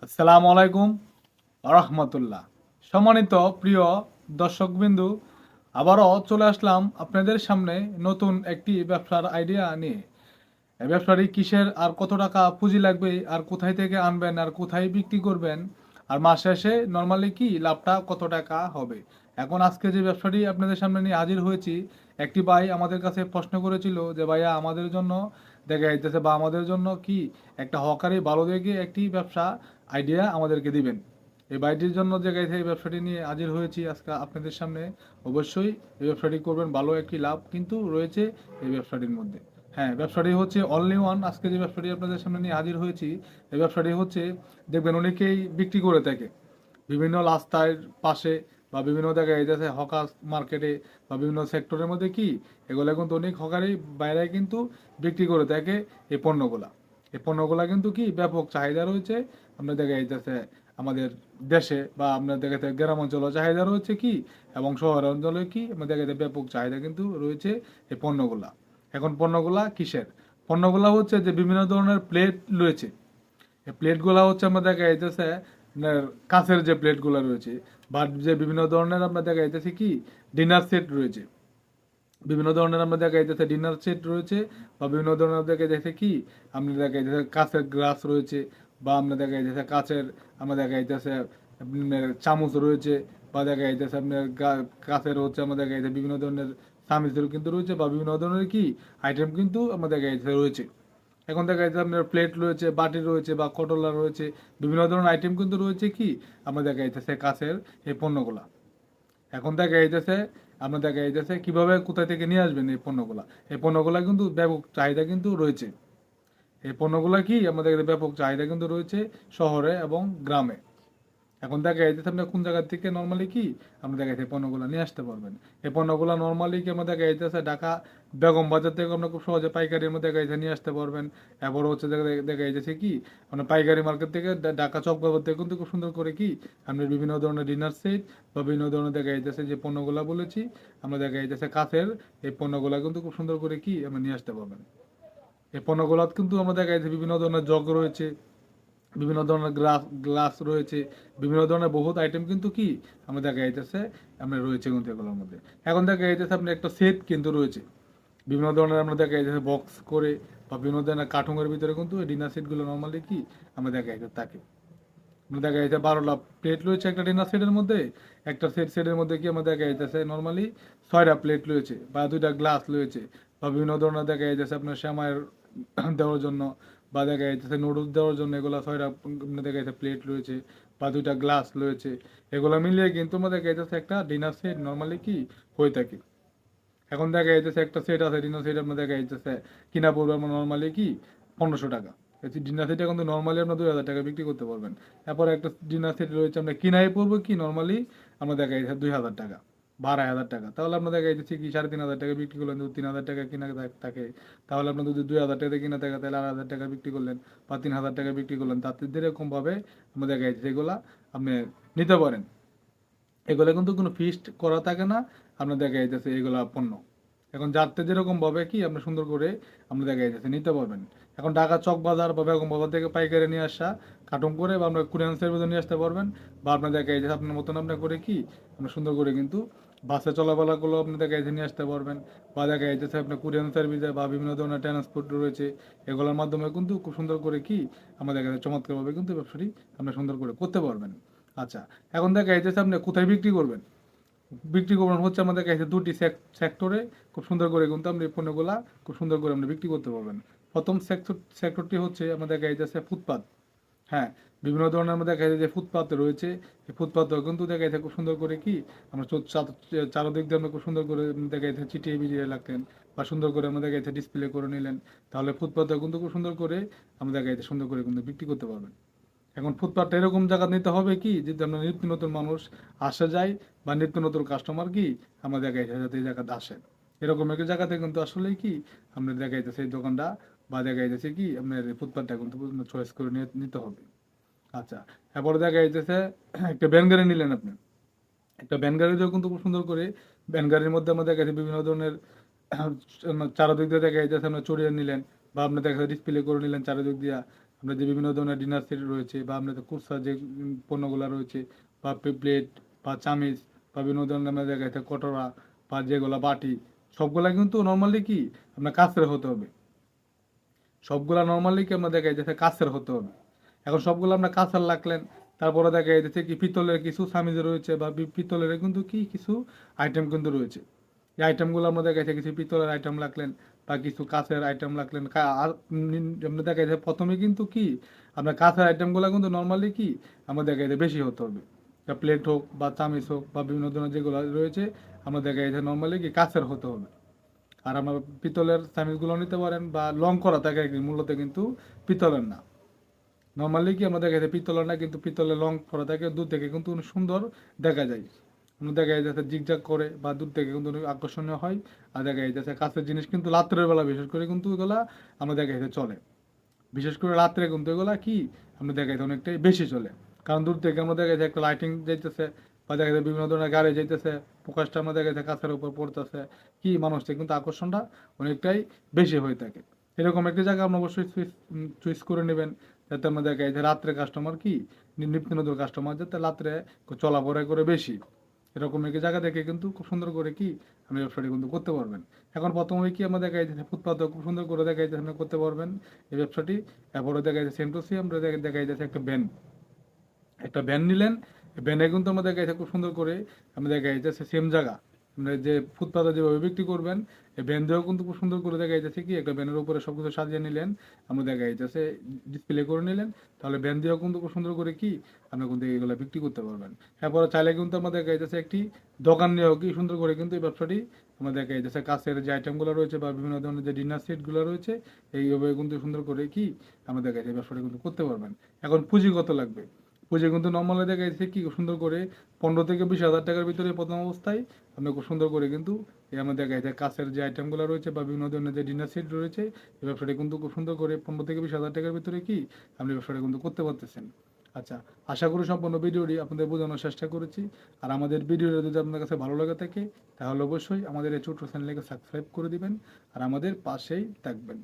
আসসালামু আলাইকুম রহমতুল্লাহ। সম্মানিত প্রিয় দর্শকবিন্দু, আবারও চলে আসলাম আপনাদের সামনে নতুন একটি ব্যবসার আইডিয়া নিয়ে। এই ব্যবসাটি কিসের আর কত টাকা পুঁজি লাগবে আর কোথায় থেকে আনবেন আর কোথায় বিক্রি করবেন আর মাস শেষে নর্মালি কি লাভটা কত টাকা হবে। এখন আজকে যে ব্যবসাটি আপনাদের সামনে নিয়ে হাজির হয়েছি, একটি ভাই আমাদের কাছে প্রশ্ন করেছিল যে ভাইয়া আমাদের জন্য দেখা যাইতেছে বা আমাদের জন্য কি একটা হকারি ভালো দেখে একটি ব্যবসা আইডিয়া আমাদেরকে দিবেন। এই ভাইটির জন্য জায়গায় থেকে এই ব্যবসাটি নিয়ে হাজির হয়েছি আজকে আপনাদের সামনে। অবশ্যই এই ব্যবসাটি করবেন, ভালো একটি লাভ কিন্তু রয়েছে এই ব্যবসাটির মধ্যে। হ্যাঁ, ব্যবসাটি হচ্ছে অনলি ওয়ান। আজকে যে ব্যবসাটি আপনাদের সামনে নিয়ে হাজির হয়েছি, এই ব্যবসাটি হচ্ছে দেখবেন অনেকেই বিক্রি করে থাকে বিভিন্ন রাস্তার পাশে বা বিভিন্ন জায়গায় যাচ্ছে হকার মার্কেটে বা বিভিন্ন সেক্টরের মধ্যে কি এগুলো কিন্তু অনেক হকারই বাইরে কিন্তু বিক্রি করে থাকে এই পণ্যগুলা। এই পণ্যগুলা কিন্তু কি ব্যাপক চাহিদা রয়েছে। আপনার দেখা যাইতেছে আমাদের দেশে বা আপনার দেখা যাচ্ছে গ্রাম অঞ্চলে চাহিদা রয়েছে কি, এবং শহর অঞ্চলে কি আমাদের দেখা যাচ্ছে ব্যাপক চাহিদা কিন্তু রয়েছে এই পণ্যগুলা। এখন পণ্যগুলা কিসের? পণ্যগুলা হচ্ছে যে বিভিন্ন ধরনের প্লেট রয়েছে। এই প্লেটগুলা হচ্ছে আমরা দেখা যাইতেছে আপনার কাঁচের যে প্লেটগুলো রয়েছে, বা যে বিভিন্ন ধরনের আমরা দেখা যাইতেছে কি ডিনার সেট রয়েছে। বিভিন্ন ধরনের আমরা দেখা যাইতেছে ডিনার সেট রয়েছে, বা বিভিন্ন ধরনের দেখা যাচ্ছে কি আমরা দেখা যাইতেছে কাঁচের গ্লাস রয়েছে, বা আমরা দেখা যাইতেছে কাঁচের আমরা দেখা যাইতেছে আপনার চামচ রয়েছে, বা দেখা যাইতেছে আপনার কাঁচের হচ্ছে আমরা দেখা যাইতেছে বিভিন্ন ধরনের চামিচের কিন্তু রয়েছে, বা বিভিন্ন ধরনের কি আইটেম কিন্তু আমরা দেখা যাইতেছে রয়েছে। এখন দেখা যাচ্ছে আপনার প্লেট রয়েছে, বাটি রয়েছে, বা কটলা রয়েছে, বিভিন্ন ধরনের আইটেম কিন্তু রয়েছে কি আমরা দেখা যাইতেছে কাছের এই পণ্যগুলা। এখন দেখা যাইতেছে আমরা দেখা যাইতেছে কিভাবে কোথায় থেকে নিয়ে আসবেন এই পণ্যগুলা। এই পণ্যগুলা কিন্তু ব্যাপক চাহিদা কিন্তু রয়েছে। এই পণ্যগুলা কি আমাদের ব্যাপক চাহিদা কিন্তু রয়েছে শহরে এবং গ্রামে। এখন দেখা যাইতেছে আপনি কোন জায়গা থেকে নর্মালি কি আমরা দেখা যাচ্ছে পণ্যগুলো নিয়ে আসতে পারবেন। এই পণ্যগুলো নর্মালি কি আমরা দেখা যাইতেছে ঢাকা বেগম বাজার থেকে আমরা খুব সহজে পাইকারির মধ্যে দেখা যাচ্ছে নিয়ে আসতে পারবেন। এরপর হচ্ছে দেখা যাইতেছে কি আমরা পাইকারি মার্কেট থেকে ঢাকা চক বাজার থেকে কিন্তু খুব সুন্দর করে কি আমরা বিভিন্ন ধরনের ডিনার সেট বা বিভিন্ন ধরনের দেখা যাইতেছে যে পণ্যগুলো বলেছি আমরা দেখা যাইতেছে কাছের এই পণ্যগুলো কিন্তু খুব সুন্দর করে কি আমরা নিয়ে আসতে পারবেন। এই পণ্যগুলো কিন্তু আমরা দেখা যাচ্ছে বিভিন্ন ধরনের জগ রয়েছে, বিভিন্ন ধরনের গ্লাস রয়েছে, বিভিন্ন ধরনের বহুত আইটেম কিন্তু কি আমরা দেখা যাইতেছে আমরা রয়েছে কিন্তু এগুলোর মধ্যে। এখন দেখা যাইতেছে আপনার একটা সেট কিন্তু রয়েছে বিভিন্ন ধরনের আমরা দেখা যাইতেছে বক্স করে বা বিভিন্ন ধরনের কার্টুনের ভিতরে কিন্তু এই ডিনার সেটগুলো নর্মালি কি আমরা দেখা যাইতে থাকে। আমরা দেখা যাচ্ছে 12টা প্লেট রয়েছে একটা ডিনার সেটের মধ্যে। একটা সেটের মধ্যে কি আমরা দেখা যাইতেছে নর্মালি 6টা প্লেট রয়েছে, বা 2টা গ্লাস রয়েছে, বা বিভিন্ন ধরনের দেখা যাইতেছে আপনার শ্যামাইয়ের দেওয়ার জন্য, বা দেখা যাইতেছে নুডলস দেওয়ার জন্য এগুলো 6টা দেখা যাচ্ছে প্লেট রয়েছে, বা 2টা গ্লাস রয়েছে। এগুলো মিলিয়ে কিন্তু আমরা দেখা যাইতেছে একটা ডিনার সেট নর্মালি কি হয়ে থাকে। এখন দেখা যাইতেছে একটা সেট আছে ডিনার সেট আপনার দেখা যাইতেছে কিনা পড়বে আপনার নর্মালি কি 1500 টাকা। ডিনার সেটটা কিন্তু নর্মালি আপনার 2000 টাকা বিক্রি করতে পারবেন। এরপর একটা ডিনার সেট রয়েছে আপনার কিনাই পড়বে কি নর্মালি আমরা দেখা যাচ্ছে 2000 টাকা বা 2500 টাকা। তাহলে আপনার দেখা যাচ্ছে কি 3500 টাকা বিক্রি করলেন, যদি 3000 টাকা কিনা থাকে তাহলে আপনার যদি 2000 টাকা কিনা থাকে তাহলে 8000 টাকা বিক্রি করলেন, বা 3000 টাকা বিক্রি করলেন। তাতে যেরকম ভাবে আমরা দেখা যাচ্ছে এগুলা আপনি নিতে পারেন। এগুলো কিন্তু কোনো ফিক্সড করা থাকে না। আপনার দেখা যাইতেছে এগুলা পণ্য এখন যাতে যেরকম ভাবে কি আপনি সুন্দর করে আপনি দেখা যাইতেছে নিতে পারবেন। এখন ঢাকা চক বাজার বা বেগম বাজার থেকে পাইকারি নিয়ে আসা কার্টন করে বা আপনার কুরিয়ান সার্ভিসে নিয়ে আসতে পারবেন, বা আপনার দেখা যাইতেছে আপনার মতন আপনার করে কি আপনি সুন্দর করে কিন্তু বাসে চলাফেরাগুলো আপনি দেখা যাইতে নিয়ে আসতে পারবেন, বা দেখা যাইতেছে আপনার কুরিয়ান সার্ভিসে বা বিভিন্ন ধরনের ট্রান্সপোর্ট রয়েছে এগুলোর মাধ্যমে কিন্তু খুব সুন্দর করে কি আমাদের কাছে চমৎকারভাবে কিন্তু ব্যবসাটি আপনি সুন্দর করে করতে পারবেন। আচ্ছা, এখন দেখা যাইতেছে আপনি কোথায় বিক্রি করবেন। বিক্রি করবেন হচ্ছে আমাদের কাছে দুটি সেক্টরে খুব সুন্দর করে কিন্তু আপনি পণ্যগুলা খুব সুন্দর করে আপনি বিক্রি করতে পারবেন। প্রথম সেক্টরটি হচ্ছে আমাদের কাছে যাচ্ছে ফুটপাত। হ্যাঁ, বিভিন্ন ধরনের আমাদের দেখা যায় যে ফুটপাত রয়েছে। এই ফুটপাতেও কিন্তু দেখা যাচ্ছে খুব সুন্দর করে কি আমরা চারদিক দিয়ে আমরা খুব সুন্দর করে দেখা যাচ্ছে চিটিয়ে বিটিয়ে রাখলেন, বা সুন্দর করে আমরা দেখা যাচ্ছে ডিসপ্লে করে নিলেন। তাহলে ফুটপাতেও কিন্তু খুব সুন্দর করে আমরা দেখা যাচ্ছে সুন্দর করে কিন্তু বিক্রি করতে পারবেন। এখন ফুটপাথটা এরকম জায়গা নিতে হবে কি যদি আমরা নিত্য নতুন মানুষ আসা যায়, বা নিত্য নতুন কাস্টমার কি আমরা দেখা যাচ্ছে যাতে এই জায়গাতে আসেন। এরকম একটা জায়গাতে কিন্তু আসলে কি আমরা দেখা যাচ্ছে এই দোকানটা বা দেখা যাচ্ছে কি আপনার ফুটপাথটা কিন্তু চয়েস করে নিতে হবে। আচ্ছা, এরপরে দেখা যাইতেছে একটা ভ্যান গাড়ি নিলেন আপনি। একটা ভ্যান গাড়িতেও কিন্তু খুব সুন্দর করে ভ্যান গাড়ির মধ্যে আমরা দেখা যাচ্ছে বিভিন্ন ধরনের চারদিক দিয়ে দেখা যাচ্ছে আপনার চড়িয়ে নিলেন, বা আপনি দেখা যাচ্ছে ডিসপ্লে করে নিলেন চারিদিক দিয়ে আমরা যে বিভিন্ন ধরনের ডিনার সেট রয়েছে বা আপনাদের কুরসা যে পণ্যগুলো রয়েছে বা প্লেট বা চামিচ বা বিভিন্ন ধরনের আমরা জায়গায় কটোরা বা যেগুলো বাটি, সবগুলা কিন্তু নর্মালি কি আপনার কাছের হতে হবে। সবগুলা নর্মালি কি আমরা দেখা যাচ্ছে কাছের হতে হবে। এখন সবগুলো আপনার কাছের লাগলেন, তারপরে দেখা যাচ্ছে কি পিতলের কিছু সামিজ রয়েছে বা পিতলের কিন্তু কি কিছু আইটেম কিন্তু রয়েছে। এই আইটেমগুলো আমরা দেখা যাচ্ছে কিছু পিতলের আইটেম লাগলেন বা কিছু কাঁচের আইটেম লাগলেন। আর আমরা দেখা যাচ্ছে প্রথমে কিন্তু কি আপনার কাঁচের আইটেমগুলো কিন্তু নর্মালি কি আমরা দেখা যাচ্ছে বেশি হতে হবে। প্লেট হোক বা চামিচ হোক বা বিভিন্ন ধরনের যেগুলো রয়েছে আমরা দেখা যাচ্ছে নর্মালি কি কাছের হতে হবে। আর আমরা পিতলের চামিচগুলো নিতে পারেন বা লং করা থাকে মূলত কিন্তু পিতলের না। নর্মালি কি আমরা দেখা যায় পিতলের না, কিন্তু পিতলের লং করা থাকে, দূর থেকে কিন্তু অনেক সুন্দর দেখা যায়। দেখা যাচ্ছে জিগজাগ করে বা দূর থেকে কিন্তু অনেক আকর্ষণীয় হয়। আর দেখা যাচ্ছে কাছের জিনিস কিন্তু রাত্রের বেলা বিশেষ করে কিন্তু এগুলা আমরা দেখা যাচ্ছে চলে। বিশেষ করে রাত্রে কিন্তু এগুলা কি আমরা দেখা যাচ্ছে অনেকটাই বেশি চলে। কারণ দূর থেকে আমরা দেখা যাচ্ছে একটা লাইটিং যাইতেছে বা দেখা যায় বিভিন্ন ধরনের গাড়ি যাইতেছে, প্রকাশটা আমরা দেখা যাচ্ছে কাছের উপর পড়তেছে, কি মানুষটা কিন্তু আকর্ষণটা অনেকটাই বেশি হয়ে থাকে। এরকম একটা জায়গা আপনি অবশ্যই চুজ করে নেবেন, যাতে আমরা দেখা যায় রাত্রে কাস্টমার কি নিত্য নতুন কাস্টমার যাতে রাত্রে চলাফেরা করে বেশি। এরকম একটি জায়গা দেখে কিন্তু খুব সুন্দর করে কি আপনি ব্যবসাটি কিন্তু করতে পারবেন। এখন প্রথমে কি আমরা দেখা যাচ্ছে ফুটপাতে খুব সুন্দর করে দেখা যাচ্ছে আপনি করতে পারবেন এই ব্যবসাটি। এরপরে দেখা যাচ্ছে সেম টু সেম আমরা দেখা যাচ্ছে একটা ভ্যান নিলেন, ভ্যানে কিন্তু আমরা দেখা যাচ্ছে খুব সুন্দর করে আমরা দেখা যাচ্ছে সেম জায়গা মানে যে ফুটপাতে যেভাবে বিক্রি করবেন এই ভ্যান দিয়েও কিন্তু খুব সুন্দর করে দেখা যাচ্ছে কি একটা ভ্যানের উপরে সবকিছু সাজিয়ে নিলেন, আমরা দেখা যাচ্ছে ডিসপ্লে করে নিলেন, তাহলে ভ্যান দিয়েও কিন্তু খুব সুন্দর করে কি আপনি কিন্তু এগুলো বিক্রি করতে পারবেন। এরপরে চাইলে কিন্তু আমরা দেখা যাচ্ছে একটি দোকান নিয়েও কি সুন্দর করে কিন্তু এই ব্যবসাটি আমরা দেখা যাচ্ছে কাছের যে আইটেমগুলো রয়েছে বা বিভিন্ন ধরনের যে ডিনার সেটগুলো রয়েছে এইভাবে কিন্তু সুন্দর করে কি আমরা দেখা যাচ্ছে ব্যবসাটি কিন্তু করতে পারবেন। এখন পুঁজি কত লাগবে? পুঁজি কিন্তু নর্মালি দেখা যাচ্ছে কি সুন্দর করে 15 থেকে 20 হাজার টাকার ভিতরে প্রথম অবস্থায় আপনি খুব সুন্দর করে কিন্তু এই আমাদের দেখা যাচ্ছে কাছের যে আইটেমগুলো রয়েছে বা বিভিন্ন ধরনের যে ডিনার সেট রয়েছে এই ব্যবসাটা কিন্তু খুব সুন্দর করে 15 থেকে 20 হাজার টাকার ভিতরে কি আপনি ব্যবসাটা কিন্তু করতে পারতেছেন। আচ্ছা, আশা করি সম্পূর্ণ ভিডিওটি আপনাদের বোঝানোর চেষ্টা করেছি। আর আমাদের ভিডিওটা যদি আপনার কাছে ভালো লাগে থাকে তাহলে অবশ্যই আমাদের এই ছোট্ট চ্যানেলকে সাবস্ক্রাইব করে দিবেন আর আমাদের পাশেই থাকবেন।